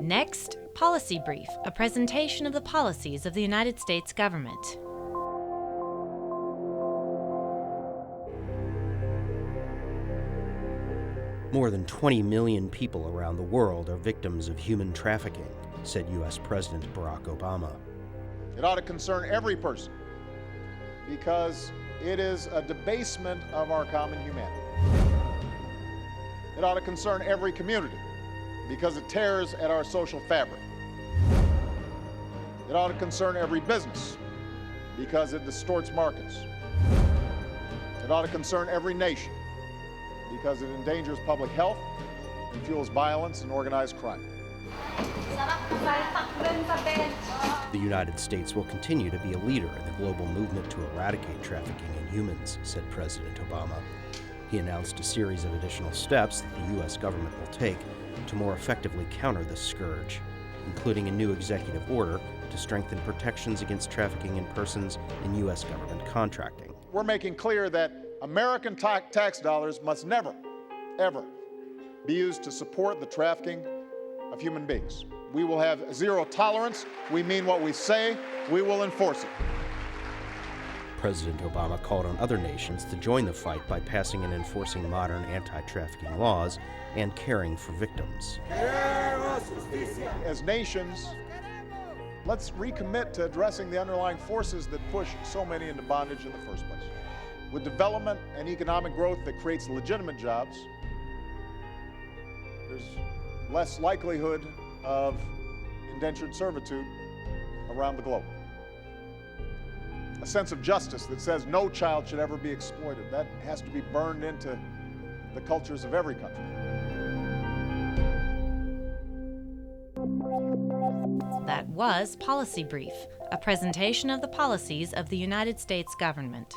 Next, Policy Brief, a presentation of the policies of the United States government. More than 20 million people around the world are victims of human trafficking, said U.S. President Barack Obama. It ought to concern every person because it is a debasement of our common humanity. It ought to concern every community because it tears at our social fabric. It ought to concern every business because it distorts markets. It ought to concern every nation because it endangers public health and fuels violence and organized crime. The United States will continue to be a leader in the global movement to eradicate trafficking in humans, said President Obama. He announced a series of additional steps that the U.S. government will take to more effectively counter this scourge, including a new executive order to strengthen protections against trafficking in persons in U.S. government contracting. We're making clear that American tax dollars must never, ever be used to support the trafficking of human beings. We will have zero tolerance. We mean what we say. We will enforce it. President Obama called on other nations to join the fight by passing and enforcing modern anti-trafficking laws and caring for victims. As nations, let's recommit to addressing the underlying forces that push so many into bondage in the first place. With development and economic growth that creates legitimate jobs, there's less likelihood of indentured servitude around the globe. A sense of justice that says no child should ever be exploited. That has to be burned into the cultures of every country. That was Policy Brief, a presentation of the policies of the United States government.